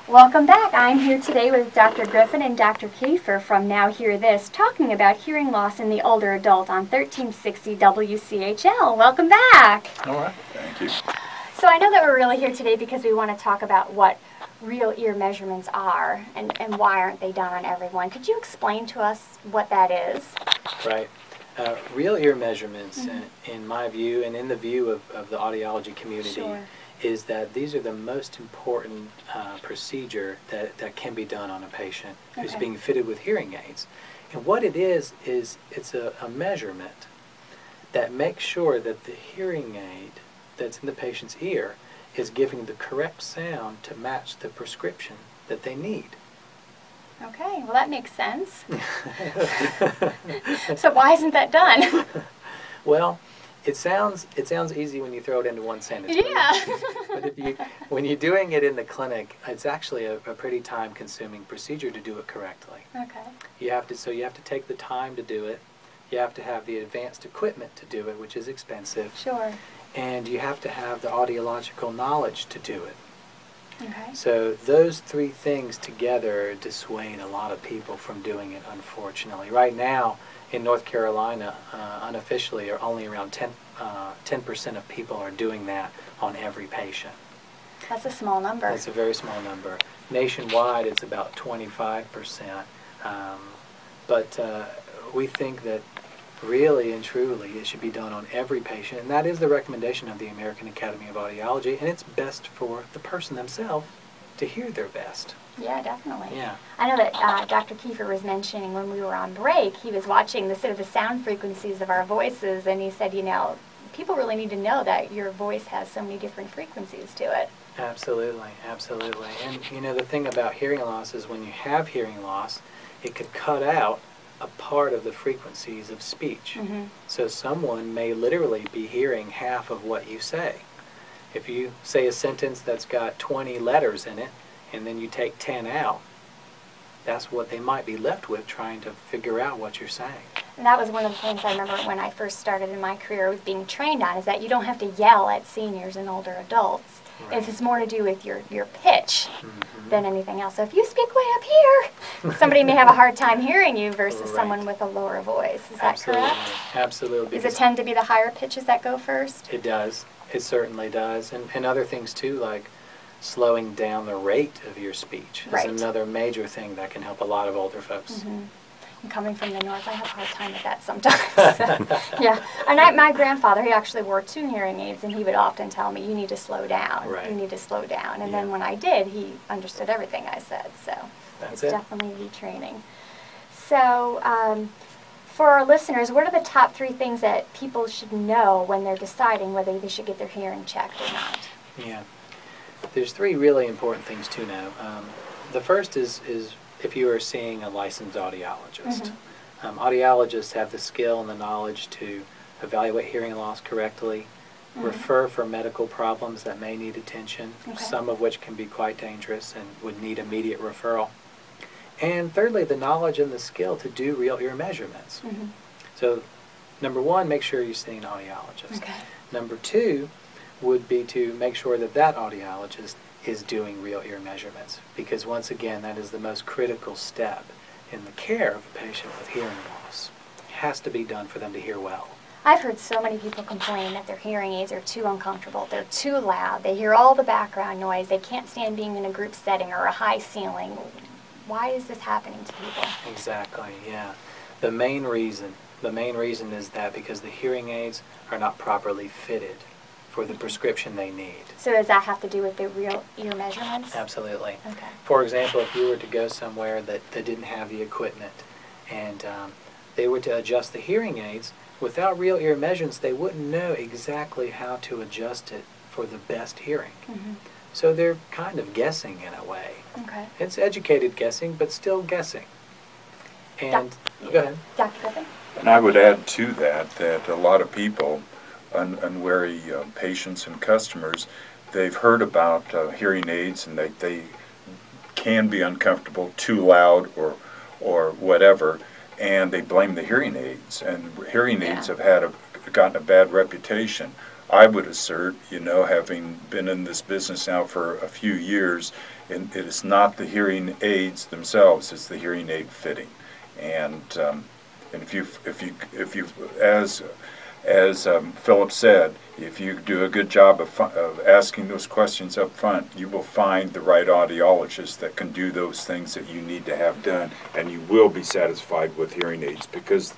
Welcome back. I'm here today with Dr. Griffin and Dr. Kiefer from Now Hear This, talking about hearing loss in the older adult on 1360 WCHL. Welcome back. All right, thank you. So I know that we're really here today because we want to talk about what real ear measurements are and why aren't they done on everyone. Could you explain to us what that is? Right. Real ear measurements, in my view and in the view of the audiology community, is that these are the most important procedure that can be done on a patient who's being fitted with hearing aids. And what it is it's a measurement that makes sure that the hearing aid that's in the patient's ear is giving the correct sound to match the prescription that they need. Okay, well that makes sense. So why isn't that done? Well, it sounds easy when you throw it into one sentence. Yeah. But when you're doing it in the clinic, it's actually a pretty time-consuming procedure to do it correctly. Okay. You have to take the time to do it. You have to have the advanced equipment to do it, which is expensive. Sure. And you have to have the audiological knowledge to do it. Okay. So those three things together dissuade a lot of people from doing it, unfortunately. Right now, in North Carolina, unofficially, only around 10% of people are doing that on every patient. That's a small number. That's a very small number. Nationwide, it's about 25%. But we think that really and truly it should be done on every patient, and that is the recommendation of the American Academy of Audiology, and it's best for the person themselves to hear their best. Yeah, definitely. Yeah. I know that Dr. Kiefer was mentioning when we were on break, he was watching the sound frequencies of our voices, and he said, you know, people really need to know that your voice has so many different frequencies to it. Absolutely, absolutely. And you know, the thing about hearing loss is when you have hearing loss, it could cut out a part of the frequencies of speech. So someone may literally be hearing half of what you say. If you say a sentence that's got 20 letters in it, and then you take 10 out, that's what they might be left with trying to figure out what you're saying. And that was one of the things I remember when I first started in my career was being trained on, is that you don't have to yell at seniors and older adults. Right. It's more to do with your pitch than anything else. So if you speak way up here, somebody may have a hard time hearing you versus someone with a lower voice. Is that correct? Absolutely. Does it tend to be the higher pitches that go first? It does. It certainly does. And other things too, like slowing down the rate of your speech is another major thing that can help a lot of older folks. And coming from the north, I have a hard time with that sometimes. Yeah. And my grandfather, he actually wore 2 hearing aids, and he would often tell me, you need to slow down. Right. You need to slow down. And then when I did, he understood everything I said. So That's it's definitely retraining. So for our listeners, what are the top 3 things that people should know when they're deciding whether they should get their hearing checked or not? Yeah. There's 3 really important things to know. The first is if you are seeing a licensed audiologist. Audiologists have the skill and the knowledge to evaluate hearing loss correctly, refer for medical problems that may need attention, some of which can be quite dangerous and would need immediate referral. And thirdly, the knowledge and the skill to do real ear measurements. So number 1, make sure you're seeing an audiologist. Number 2 would be to make sure that that audiologist is doing real ear measurements, because once again, that is the most critical step in the care of a patient with hearing loss. It has to be done for them to hear well. I've heard so many people complain that their hearing aids are too uncomfortable, they're too loud, they hear all the background noise, they can't stand being in a group setting or a high ceiling. Why is this happening to people? Exactly, yeah. The main reason is that because the hearing aids are not properly fitted for the prescription they need. So does that have to do with the real ear measurements? Absolutely. Okay. For example, if you were to go somewhere that didn't have the equipment and they were to adjust the hearing aids, without real ear measurements, they wouldn't know exactly how to adjust it for the best hearing. So they're kind of guessing in a way. Okay. It's educated guessing, but still guessing. And go ahead. Dr. Griffin? And I would add to that a lot of people, unwary patients and customers, they've heard about hearing aids and they can be uncomfortable, too loud or whatever, and they blame the hearing aids. And hearing aids have gotten a bad reputation. I would assert, having been in this business now for a few years, and it is not the hearing aids themselves; it's the hearing aid fitting. And if you, as Philip said, if you do a good job of asking those questions up front, you will find the right audiologist that can do those things that you need to have done, and you will be satisfied with hearing aids, because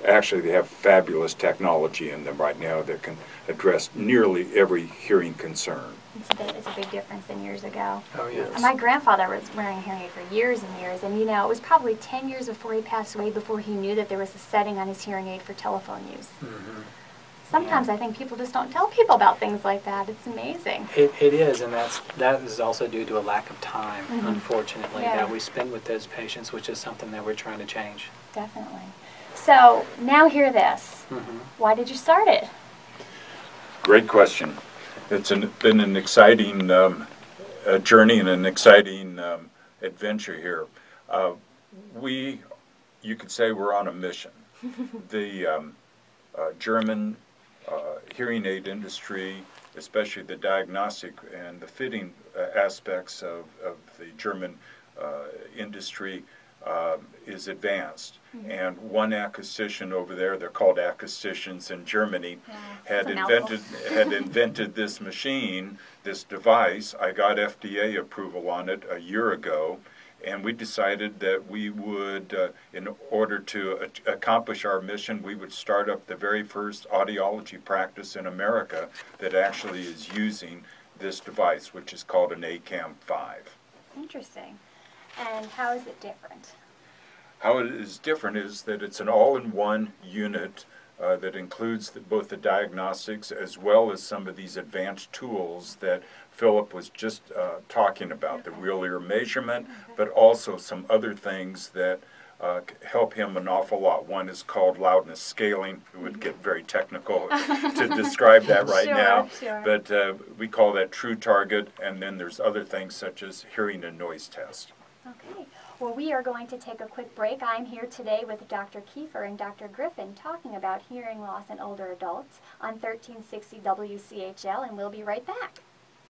actually they have fabulous technology in them right now that can address nearly every hearing concern. It's a big difference than years ago. Oh, yes. My grandfather was wearing a hearing aid for years and years, and it was probably 10 years before he passed away before he knew that there was a setting on his hearing aid for telephone use. Mm-hmm. Sometimes I think people just don't tell people about things like that. It's amazing. It is, and that is also due to a lack of time, unfortunately, that we spend with those patients, which is something that we're trying to change. Definitely. So now hear this. Why did you start it? Great question. It's been an exciting journey and an exciting adventure here. You could say we're on a mission. The German hearing aid industry, especially the diagnostic and the fitting aspects of the German industry, is advanced. And one acoustician over there, they're called acousticians in Germany, had invented this machine, this device. I got FDA approval on it a year ago, and we decided that we would, in order to accomplish our mission, we would start up the very first audiology practice in America that actually is using this device, which is called an ACAM5. Interesting. And how is it different? How it is different is that it's an all-in-one unit that includes both the diagnostics as well as some of these advanced tools that Philip was just talking about, the real ear measurement, but also some other things that help him an awful lot. One is called loudness scaling. It would get very technical to describe that right now, but we call that true target, and then there's other things such as hearing and noise test. Okay. Well, we are going to take a quick break. I'm here today with Dr. Kiefer and Dr. Griffin talking about hearing loss in older adults on 1360 WCHL, and we'll be right back.